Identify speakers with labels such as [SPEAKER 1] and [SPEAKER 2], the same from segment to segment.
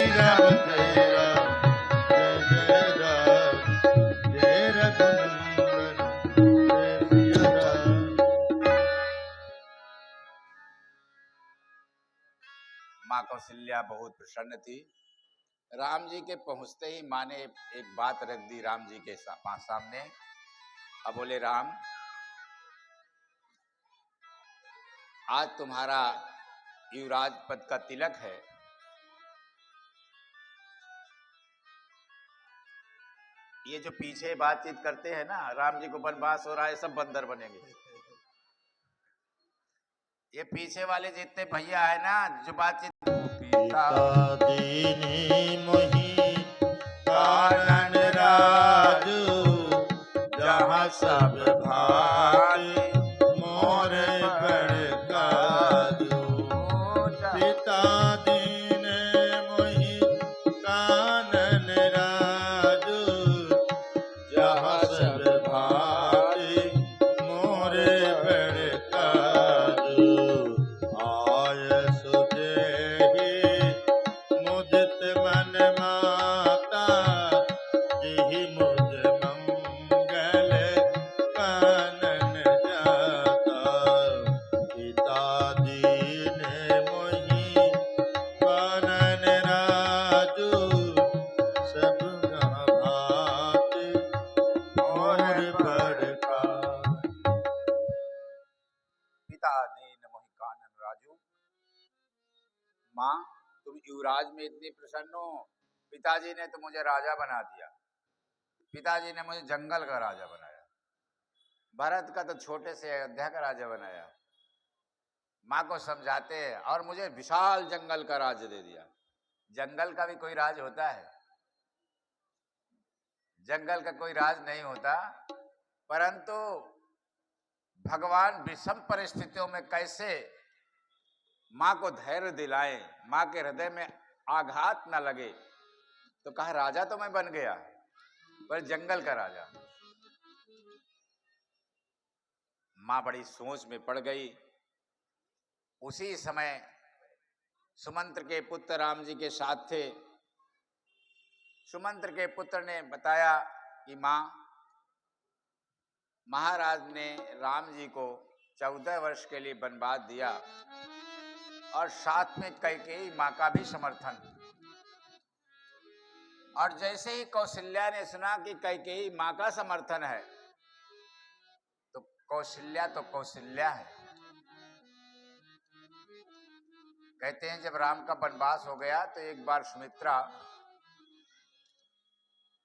[SPEAKER 1] राम जय राम जय जय राम जय रघुनंदन जय सिया राम।
[SPEAKER 2] माँ कौशल्या बहुत प्रसन्न थी। राम जी के पहुंचते ही माँ ने एक बात रख दी राम जी के सामने। अब बोले, राम आज तुम्हारा युवराज पद का तिलक है। ये जो पीछे बातचीत करते हैं ना, राम जी को वनवास हो रहा है, सब बंदर बनेंगे। ये पीछे वाले जितने भैया है ना, जो बातचीत
[SPEAKER 1] पिता दीनी मोहि कानन राजू, जहाँ सब भांति मोरे बड़ काजू। पिता दीन मोहि कानन राजू, जहाँ सब भांति मोरे बड़ काजू। आय सुजेहि मुदित मन माता, जेहि मुद मंगल कानन जाता। पिता दीन मोहि कानन राजू, सब भांति मोर बड़ काजू।
[SPEAKER 2] पिता दीन मोहि कानन राजू। माँ, तुम युवराज में इतनी प्रसन्न हो। पिताजी ने तो मुझे राजा बना दिया। पिताजी ने मुझे जंगल का राजा बनाया। भरत का तो छोटे से अयोध्या का राजा बनाया। माँ को समझाते हैं और मुझे विशाल जंगल का राज्य दे दिया। जंगल का भी कोई राज होता है? जंगल का कोई राज नहीं होता। परंतु भगवान विषम परिस्थितियों में कैसे माँ को धैर्य दिलाए, माँ के हृदय में आघात न लगे। तो कहा, राजा तो मैं बन गया, पर जंगल का राजा। माँ बड़ी सोच में पड़ गई। उसी समय सुमंत्र के पुत्र राम जी के साथ थे। सुमंत्र के पुत्र ने बताया कि माँ, महाराज ने राम जी को 14 वर्ष के लिए वनवास दिया और साथ में कैकेयी माँ का भी समर्थन। और जैसे ही कौशल्या ने सुना कि कैकेयी माँ का समर्थन है, तो कौशल्या है। कहते हैं जब राम का वनवास हो गया तो एक बार सुमित्रा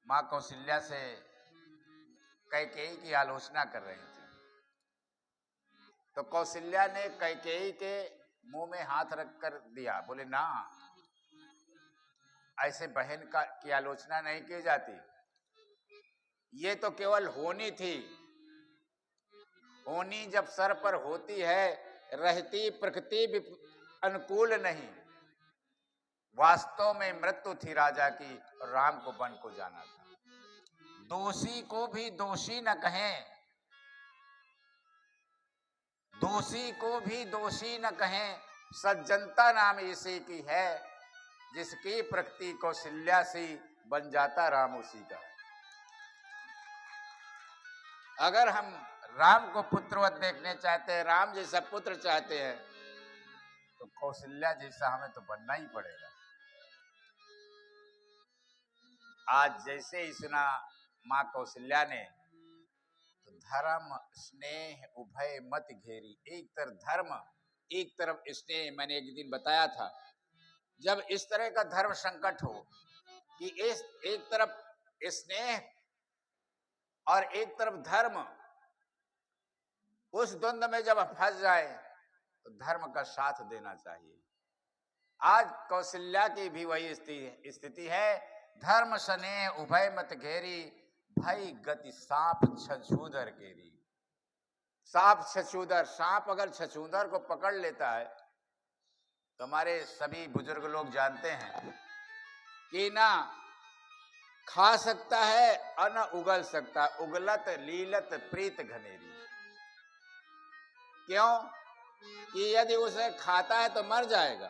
[SPEAKER 2] माँ कौशल्या से कैकेयी की आलोचना कर रही थी। तो कौशल्या ने कैकेयी के मुंह में हाथ रख कर दिया। बोले, ना, ऐसे बहन की आलोचना नहीं की जाती। ये तो केवल होनी थी। होनी जब सर पर होती है, रहती प्रकृति भी अनुकूल नहीं। वास्तव में मृत्यु थी राजा की और राम को वन को जाना था। दोषी को भी दोषी न कहें, दोषी को भी दोषी न कहें, सज्जनता नाम इसी की है। जिसकी प्रकृति कौशल्या सी, बन जाता राम उसी का। अगर हम राम को पुत्रवत देखने चाहते हैं, राम जैसा पुत्र चाहते हैं, तो कौशल्या जैसा हमें तो बनना ही पड़ेगा। आज जैसे ही सुना माँ कौशल्या ने, तो धर्म स्नेह उभय मत घेरी। एक तरफ धर्म, एक तरफ स्नेह। मैंने एक दिन बताया था, जब इस तरह का धर्म संकट हो कि एक तरफ स्नेह और एक तरफ धर्म, उस द्वंद्व में जब फंस जाए तो धर्म का साथ देना चाहिए। आज कौशल्या की भी वही स्थिति है। धर्म स्नेह उभय मत घेरी, भई गति सांप छछूंदर केरी। सांप छछूंदर, सांप अगर छछूंदर को पकड़ लेता है तो हमारे सभी बुजुर्ग लोग जानते हैं कि ना खा सकता है और न उगल सकता। उगलत लीलत प्रीत घनेरी। क्यों? कि यदि उसे खाता है तो मर जाएगा,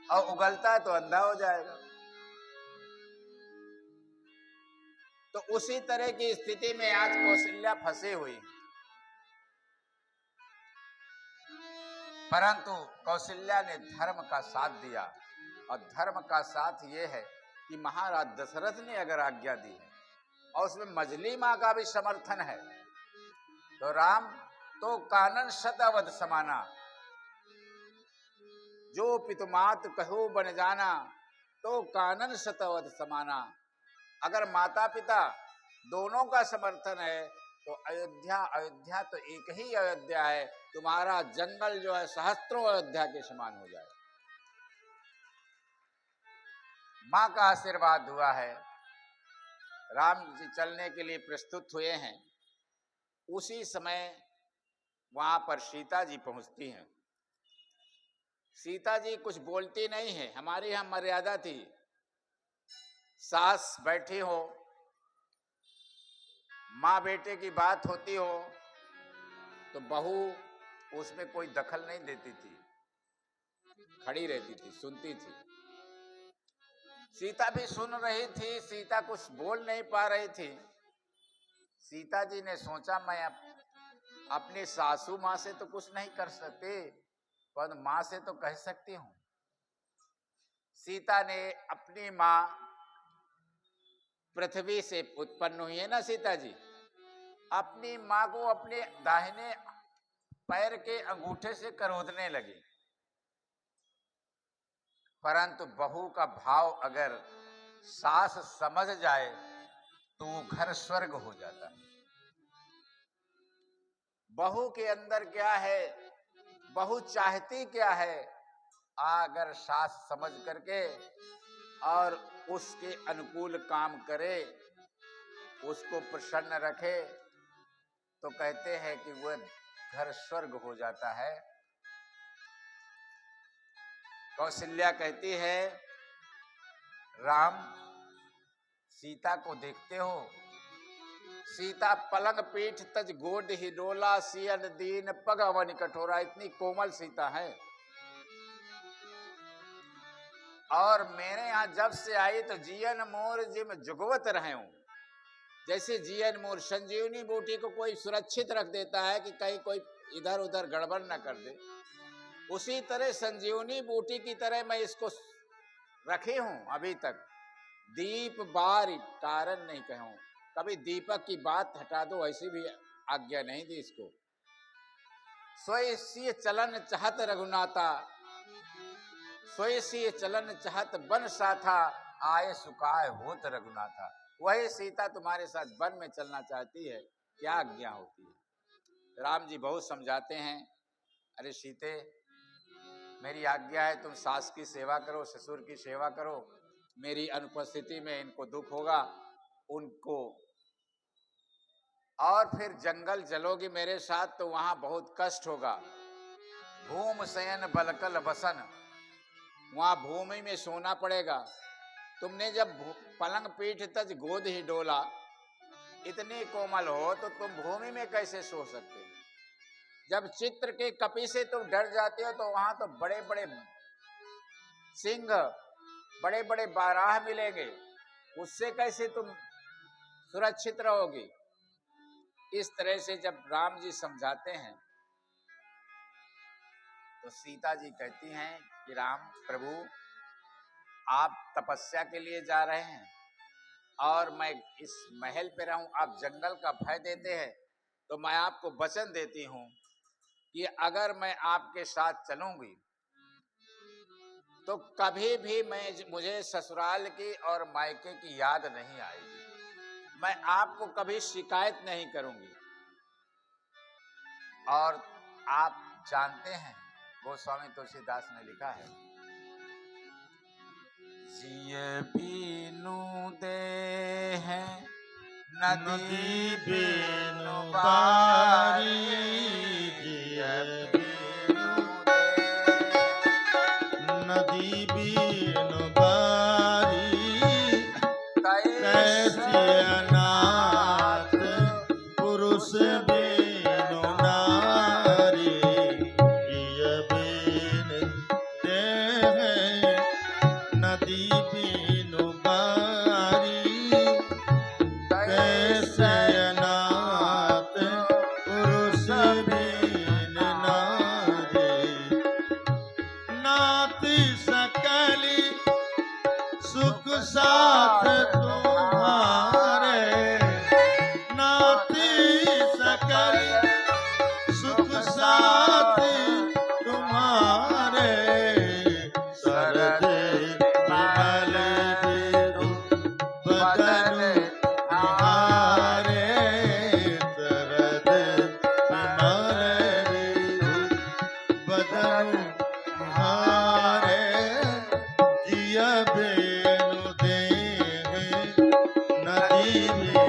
[SPEAKER 2] और उगलता है तो अंधा हो जाएगा। तो उसी तरह की स्थिति में आज कौशल्या फंसी हुई, परंतु कौशल्या ने धर्म का साथ दिया। और धर्म का साथ ये है कि महाराज दशरथ ने अगर आज्ञा दी है और उसमें मजली माँ का भी समर्थन है, तो राम तो कानन शतवध समाना, जो पितुमात कहो बन जाना, तो कानन शतवध समाना। अगर माता पिता दोनों का समर्थन है तो अयोध्या तो एक ही अयोध्या है, तुम्हारा जंगल जो है सहस्त्रों अयोध्या के समान हो जाए। मां का आशीर्वाद हुआ है, राम जी चलने के लिए प्रस्तुत हुए हैं। उसी समय वहां पर सीता जी पहुंचती हैं। सीता जी कुछ बोलती नहीं है। हमारे यहां मर्यादा थी, सास बैठी हो, माँ बेटे की बात होती हो तो बहू उसमें कोई दखल नहीं देती थी, खड़ी रहती थी, सुनती थी। सीता भी सुन रही थी, सीता कुछ बोल नहीं पा रही थी। सीता जी ने सोचा मैं अपनी सासू माँ से तो कुछ नहीं कर सकती, पर माँ से तो कह सकती हूँ। सीता ने अपनी माँ पृथ्वी से उत्पन्न हुई है ना, सीता जी अपनी माँ को अपने दाहिने पैर के अंगूठे से करोदने लगी। परंतु बहू का भाव अगर सास समझ जाए तो वो घर स्वर्ग हो जाता है। बहू के अंदर क्या है, बहू चाहती क्या है, अगर सास समझ करके और उसके अनुकूल काम करे, उसको प्रसन्न रखे, तो कहते हैं कि वह घर स्वर्ग हो जाता है। कौशल्या कहती है, राम सीता को देखते हो, सीता पलंग पीठ तज गोड ही डोला, सियन दीन पग अवन कठोरा। इतनी कोमल सीता है, और मेरे यहाँ जब से आई तो जियन मोर जिम जुगवत रहे हूं। जैसे जियन मोर संजीवनी बूटी को कोई सुरक्षित रख देता है कि कहीं कोई इधर उधर गड़बड़ न कर दे, उसी तरह संजीवनी बूटी की तरह मैं इसको रखी हूं अभी तक। दीप बार तारन नहीं कहूं, कभी दीपक की बात हटा दो ऐसी भी आज्ञा नहीं दी इसको। स्वयं चलन चाहत रघुनाथा, स्वयं चलन चाहत बन साथा, आए सुखाए होत रघुनाथा। वही सीता तुम्हारे साथ वन में चलना चाहती है, क्या आज्ञा होती है। राम जी बहुत समझाते हैं, अरे सीते मेरी आज्ञा है तुम सास की सेवा करो, ससुर की सेवा करो, मेरी अनुपस्थिति में इनको दुख होगा उनको, और फिर जंगल चलोगी मेरे साथ तो वहां बहुत कष्ट होगा। भूम शयन बलकल बसन, वहां भूमि में सोना पड़ेगा। तुमने जब पलंग पीठ तज गोद ही डोला, इतनी कोमल हो तो तुम भूमि में कैसे सो सकते हो। जब चित्र के कपी से तुम डर जाते हो तो वहां तो बड़े बड़े सिंह, बड़े बड़े बाराह मिलेंगे, उससे कैसे तुम सुरक्षित रहोगे। इस तरह से जब राम जी समझाते हैं तो सीता जी कहती हैं कि राम प्रभु आप तपस्या के लिए जा रहे हैं और मैं इस महल पे रहूं, आप जंगल का भय देते हैं, तो मैं आपको वचन देती हूं कि अगर मैं आपके साथ चलूंगी तो कभी भी मुझे ससुराल की और मायके की याद नहीं आएगी, मैं आपको कभी शिकायत नहीं करूंगी। और आप जानते हैं गोस्वामी तुलसीदास ने लिखा है, जिय बीनु दे है नदी बीनु बारी, जिय बीनु दे
[SPEAKER 1] नदी बीनु बारी, कैसी अनाथ पुरुष बीनु नारी, जिय बीनु दे है नदी बीनु बारी कैसे अनाथ पुरुष बीन नारी नाती सकली सुख साथ तुम्हारे नाती सकली सुख साथ तुम्हारे शरद विमल बिधु बदन निहारे शरद विमल बिधु बदन निहारे जिया बेनु देह नदी में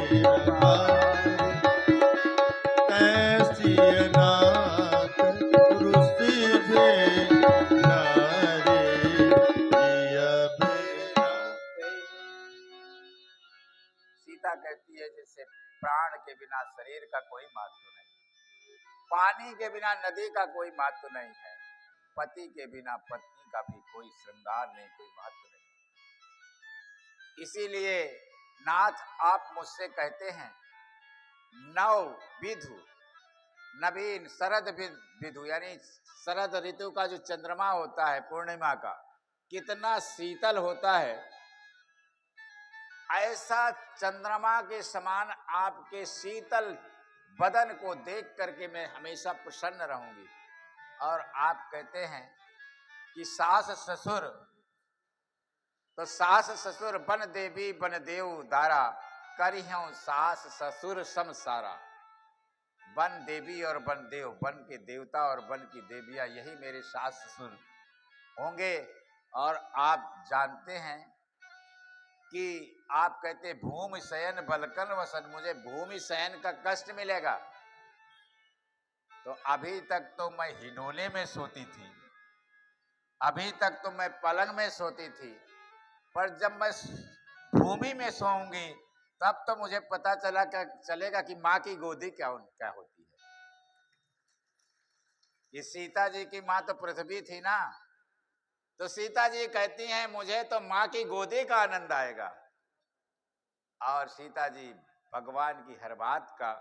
[SPEAKER 1] कैसी अनाथ पुरुष भी नारी जिया बेनु।
[SPEAKER 2] सीता कहती है जैसे प्राण के बिना शरीर का कोई महत्व नहीं, पानी के बिना नदी का कोई महत्व नहीं है, पति के बिना पत्नी का भी कोई श्रृंगार नहीं, कोई महत्व नहीं। इसीलिए नाथ आप मुझसे कहते हैं नव विधु नवीन शरद विधु यानी शरद ऋतु का जो चंद्रमा होता है पूर्णिमा का कितना शीतल होता है, ऐसा चंद्रमा के समान आपके शीतल बदन को देख करके मैं हमेशा प्रसन्न रहूंगी। और आप कहते हैं कि सास ससुर, तो सास ससुर बन देवी बन देव दारा करिहूं सास ससुर समसारा। बन देवी और बन देव, बन के देवता और बन की देवियां यही मेरे सास ससुर होंगे। और आप जानते हैं कि आप कहते भूमि शयन बलकन वसन, मुझे भूमि शयन का कष्ट मिलेगा। तो अभी तक तो मैं हिनोले में सोती थी, अभी तक तो मैं पलंग में सोती थी, पर जब मैं भूमि में सोऊंगी तब तो मुझे पता चलेगा कि माँ की गोदी क्या होती है। ये सीता जी की माँ तो पृथ्वी थी ना, तो सीता जी कहती हैं मुझे तो माँ की गोदी का आनंद आएगा। और सीता जी भगवान की हर बात का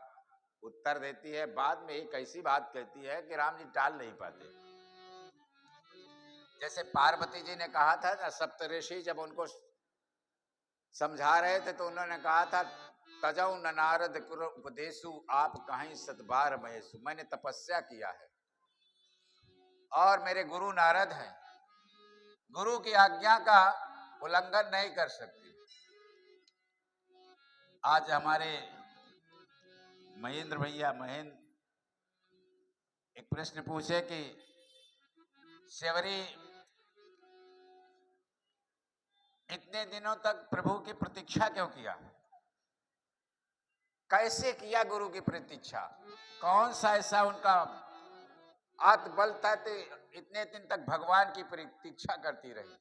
[SPEAKER 2] उत्तर देती है। बाद में एक ऐसी बात कहती है कि राम जी टाल नहीं पाते। जैसे पार्वती जी ने कहा था ना, सप्तऋषि जब उनको समझा रहे थे तो उन्होंने कहा था तजौ न नारद कुर उपदेशु आप कहीं सतबार महेशु, मैंने तपस्या किया है और मेरे गुरु नारद हैं, गुरु की आज्ञा का उल्लंघन नहीं कर सकती। आज हमारे महेंद्र एक प्रश्न पूछे कि सेवरी इतने दिनों तक प्रभु की प्रतीक्षा क्यों किया, कैसे किया गुरु की प्रतीक्षा, कौन सा ऐसा उनका आत्मबल था तो इतने दिन तक भगवान की प्रतीक्षा करती रही।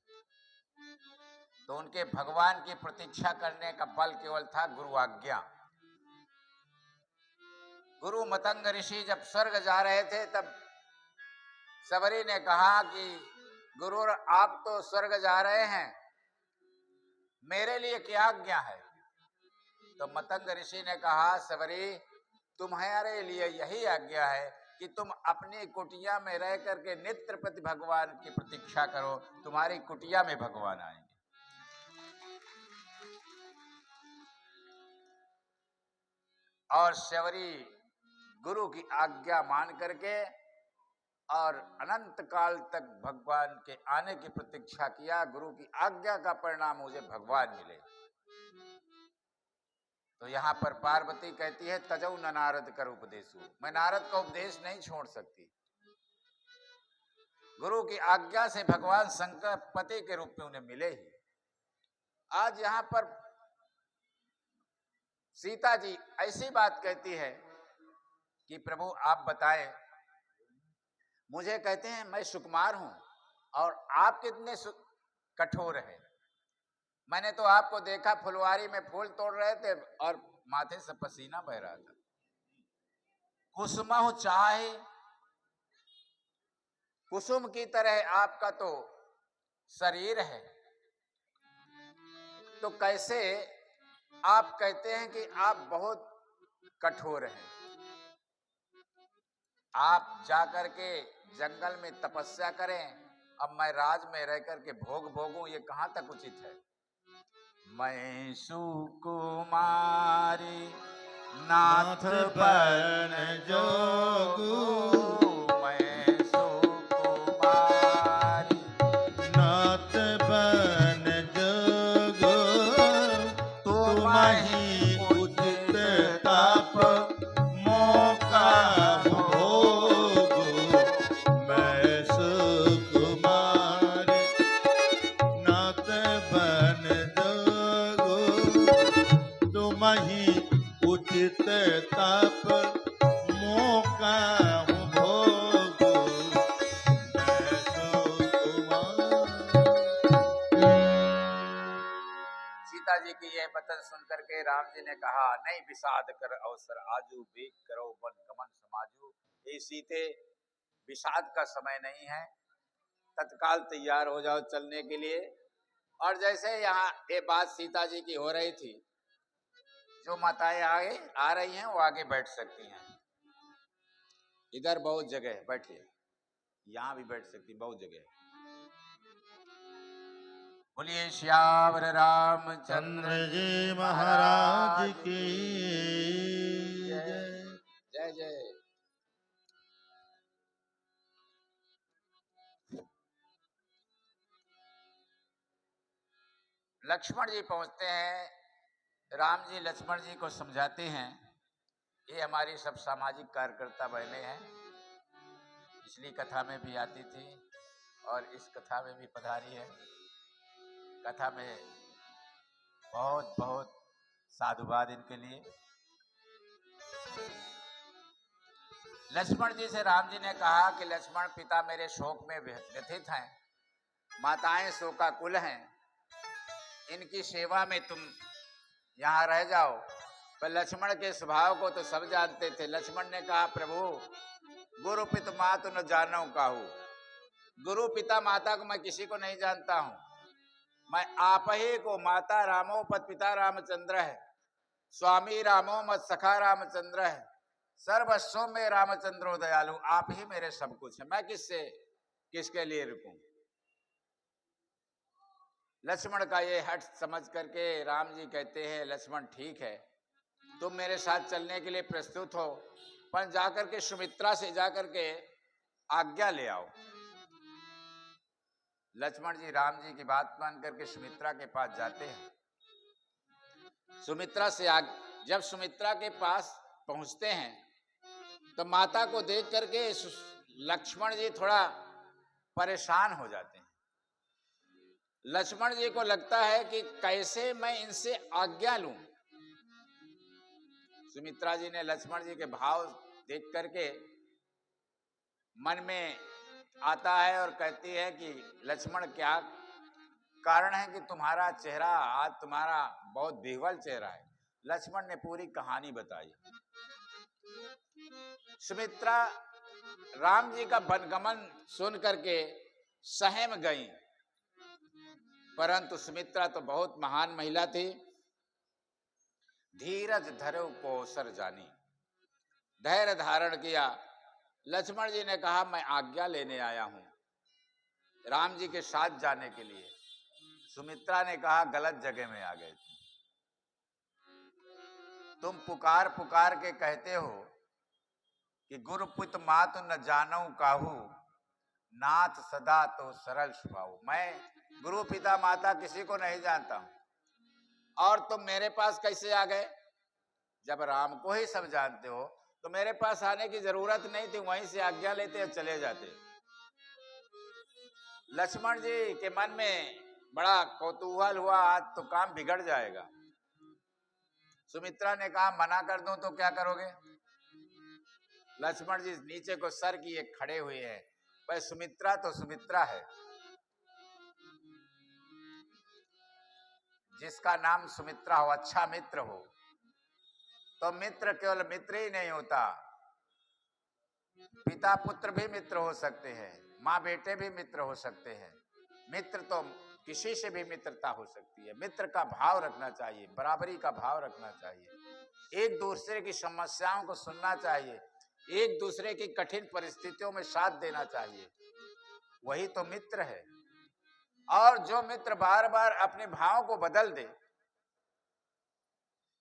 [SPEAKER 2] तो उनके भगवान की प्रतीक्षा करने का बल केवल था गुरु आज्ञा। गुरु मतंग ऋषि जब स्वर्ग जा रहे थे तब सबरी ने कहा कि गुरु आप तो स्वर्ग जा रहे हैं, मेरे लिए क्या आज्ञा है। तो मतंग ऋषि ने कहा सबरी तुम्हारे लिए यही आज्ञा है कि तुम अपनी कुटिया में रह करके नित्य प्रति भगवान की प्रतीक्षा करो, तुम्हारी कुटिया में भगवान आएंगे। और शबरी गुरु की आज्ञा मान करके और अनंत काल तक भगवान के आने की प्रतीक्षा किया। गुरु की आज्ञा का परिणाम मुझे भगवान मिले। तो यहाँ पर पार्वती कहती है तजौ न नारद कर उपदेशु, मैं नारद का उपदेश नहीं छोड़ सकती। गुरु की आज्ञा से भगवान शंकर पति के रूप में उन्हें मिले ही। आज यहाँ पर सीता जी ऐसी बात कहती है कि प्रभु आप बताएं, मुझे कहते हैं मैं सुकुमार हूं और आप कितने कठोर हैं। मैंने तो आपको देखा फुलवारी में फूल तोड़ रहे थे और माथे से पसीना बह रहा था। कुसुम चाहे कुसुम की तरह आपका तो शरीर है, तो कैसे आप कहते हैं कि आप बहुत कठोर हैं? आप जाकर के जंगल में तपस्या करें, अब मैं राज में रह करके भोग भोगूं, ये कहां तक उचित है? मैं सुकुमारी नाथ
[SPEAKER 1] नाथ
[SPEAKER 2] बन
[SPEAKER 1] बन
[SPEAKER 2] जोगू,
[SPEAKER 1] जोगू,
[SPEAKER 2] मैं सुकुमारी
[SPEAKER 1] नाथ बन जोगो,
[SPEAKER 2] तुम
[SPEAKER 1] तुम
[SPEAKER 2] ही
[SPEAKER 1] ही
[SPEAKER 2] उचित
[SPEAKER 1] उचित
[SPEAKER 2] तप
[SPEAKER 1] तप
[SPEAKER 2] मौका
[SPEAKER 1] मौका
[SPEAKER 2] भोगो।
[SPEAKER 1] भोगो। मैं सुकुमार नाथ बन जोगो, तुम ही उचित तप मौका भोगो। मैं सुकुमार।
[SPEAKER 2] सीता जी की यह वचन सुनकर के राम जी ने कहा, नहीं विषाद कर अवसर आजू, बेग करो वन गमन समाजू। ये सीते, विषाद का समय नहीं है, तत्काल तैयार हो जाओ चलने के लिए। और जैसे यहाँ ये बात सीता जी की हो रही थी, जो माताएं आगे आ रही हैं वो आगे बैठ सकती हैं। इधर बहुत जगह है, बैठिए, यहाँ भी बैठ सकती, बहुत जगह है। बोलिए श्यावर रामचंद्र
[SPEAKER 1] चंद्र
[SPEAKER 2] जी
[SPEAKER 1] जी
[SPEAKER 2] महाराज
[SPEAKER 1] महाराज
[SPEAKER 2] की
[SPEAKER 1] की
[SPEAKER 2] जय।
[SPEAKER 1] जय।
[SPEAKER 2] जय जय। लक्ष्मण जी पहुंचते हैं, राम जी लक्ष्मण जी को समझाते हैं। ये हमारी सब सामाजिक कार्यकर्ता बहनें हैं, पिछली कथा में भी आती थी और इस कथा में भी पधारी है। कथा में बहुत बहुत साधुवाद इनके लिए। लक्ष्मण जी से राम जी ने कहा कि लक्ष्मण पिता मेरे शोक में व्यथित हैं, माताएं शोकाकुल हैं, इनकी सेवा में तुम यहाँ रह जाओ। पर लक्ष्मण के स्वभाव को तो सब जानते थे। लक्ष्मण ने कहा, प्रभु गुरु पिता मातु न जानो काहू। गुरु पिता माता को मैं किसी को नहीं जानता हूँ, मैं आप ही को, माता रामो पत पिता रामचंद्र है, स्वामी रामो मत सखा रामचंद्र है, सर्वस्व में रामचंद्रो दयालु, आप ही मेरे सब कुछ है, मैं किसके लिए रुकूं। लक्ष्मण का ये हट समझ करके राम जी कहते हैं, लक्ष्मण ठीक है, तुम मेरे साथ चलने के लिए प्रस्तुत हो, पर जाकर के सुमित्रा से जाकर के आज्ञा ले आओ। लक्ष्मण जी राम जी की बात मान करके सुमित्रा के पास जाते हैं। सुमित्रा से जब सुमित्रा के पास पहुंचते हैं तो माता को देख करके लक्ष्मण जी थोड़ा परेशान हो जाते हैं। लक्ष्मण जी को लगता है कि कैसे मैं इनसे आज्ञा लूं। सुमित्रा जी ने लक्ष्मण जी के भाव देख करके मन में आता है और कहती है कि लक्ष्मण क्या कारण है कि तुम्हारा चेहरा आज तुम्हारा बहुत विह्वल चेहरा है। लक्ष्मण ने पूरी कहानी बताई। सुमित्रा राम जी का वनगमन सुन करके सहम गई, परंतु सुमित्रा तो बहुत महान महिला थी। धीरज धरो कोसर जानी, धैर्य धारण किया। लक्ष्मण जी ने कहा, मैं आज्ञा लेने आया हूं राम जी के साथ जाने के लिए। सुमित्रा ने कहा, गलत जगह में आ गए तुम पुकार पुकार के कहते हो कि गुरु पुत मातु न जानऊ काहू, नाथ सदा तो सरल स्वभाव। मैं गुरु पिता माता किसी को नहीं जानता हूं और तुम मेरे पास कैसे आ गए? जब राम को ही सब जानते हो तो मेरे पास आने की जरूरत नहीं थी, वहीं से आज्ञा लेते और चले जाते। लक्ष्मण जी के मन में बड़ा कौतूहल हुआ, आज तो काम बिगड़ जाएगा। सुमित्रा ने कहा, मना कर दूं तो क्या करोगे? लक्ष्मण जी नीचे को सर किए खड़े हुए हैं। पर सुमित्रा तो सुमित्रा है। जिसका नाम सुमित्रा हो, अच्छा मित्र हो, तो मित्र केवल मित्र ही नहीं होता, पिता पुत्र भी मित्र हो सकते हैं, माँ बेटे भी मित्र हो सकते हैं। मित्र तो किसी से भी मित्रता हो सकती है। मित्र का भाव रखना चाहिए, बराबरी का भाव रखना चाहिए, एक दूसरे की समस्याओं को सुनना चाहिए, एक दूसरे की कठिन परिस्थितियों में साथ देना चाहिए, वही तो मित्र है। और जो मित्र बार बार अपने भाव को बदल दे,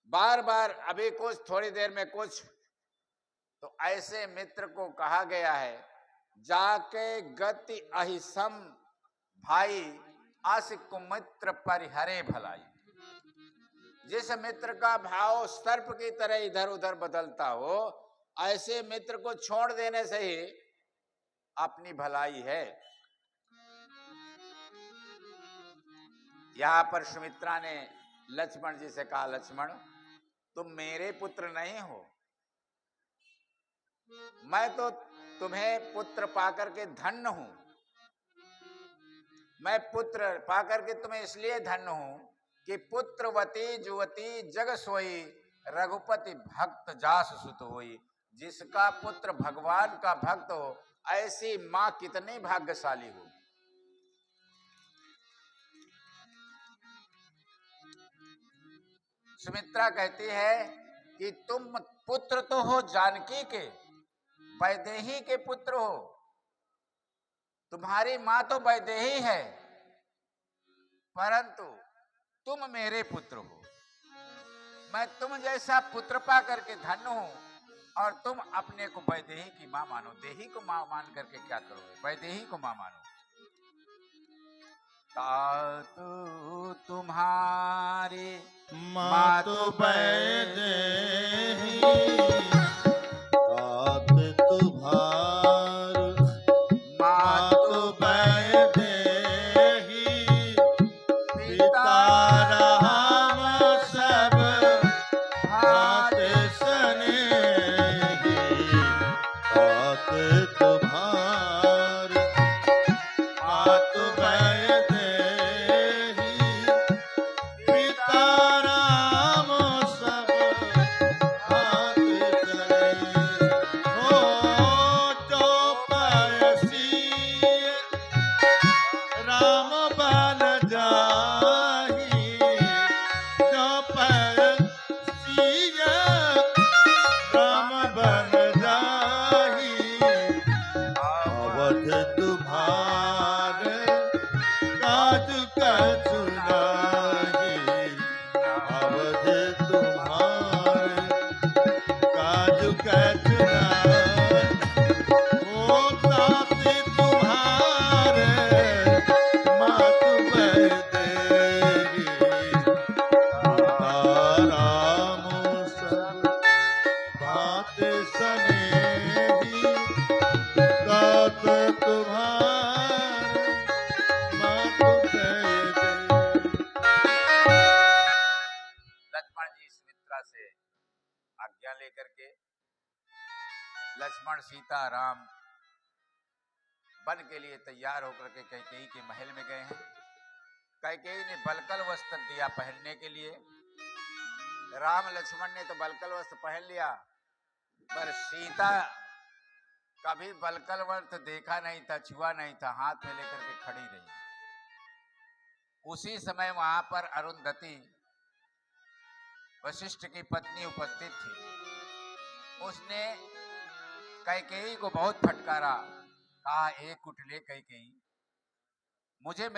[SPEAKER 2] बार बार अभी कुछ थोड़ी देर में कुछ, तो ऐसे मित्र को कहा गया है जाके गति अहिसम भाई आस कुमित्र परिहरे भलाई। जिस मित्र का भाव सर्प की तरह इधर उधर बदलता हो, ऐसे मित्र को छोड़ देने से ही अपनी भलाई है। यहां पर सुमित्रा ने लक्ष्मण जी से कहा, लक्ष्मण तुम मेरे पुत्र नहीं हो, मैं तो तुम्हें पुत्र पाकर के धन्य हूं। मैं पुत्र पाकर के तुम्हें इसलिए धन्य हूं कि पुत्रवती जुवती जग सोई रघुपति भक्त जास सुत होई। जिसका पुत्र भगवान का भक्त हो, ऐसी मां कितनी भाग्यशाली हो। सुमित्रा कहती है कि तुम पुत्र तो हो जानकी के, वैदेही के पुत्र हो, तुम्हारी मां तो वैदेही है, परंतु तुम मेरे पुत्र हो। मैं तुम जैसा पुत्र पा करके धन्य हूं, और तुम अपने को वैदेही की मां मानो। देही को मां मान करके क्या करोगे, वैदेही को मां मानो। तातु तुम्हारी
[SPEAKER 1] मातु वैदेही तात तुम्हार मातु वैदेही पिता राम सब भात स्नेही तात तुम्हार मातु वैदेही पिता राम सब भात स्नेही हो चौपसी राम बन जाही चौपसी राम बन जाही अवध तुम्हार काज कछु नाही अवध तुम्हार काज कछु नाही ओ ताते तुम्हारे मातु वैदेही पिता राम सब भात स्नेही तात तुम्हारे मातु वैदेही।
[SPEAKER 2] लक्ष्मण जी सुमित्रा से आज्ञा लेकर के लक्ष्मण सीता राम वन के लिए तैयार होकर के कैकेयी के महल में गए हैं। कैकेयी ने बलकल वस्त्र दिया पहनने के लिए। राम लक्ष्मण ने तो बलकल वस्त्र पहन लिया, पर सीता कभी बलकल वस्त्र देखा नहीं था, छुआ नहीं था, हाथ में लेकर के खड़ी रही। उसी समय वहां पर अरुंधति वशिष्ठ की पत्नी उपस्थित थी। उसने कैकेयी को बहुत फटकारा, कहा एक कुटिले कैकेयी, मुझे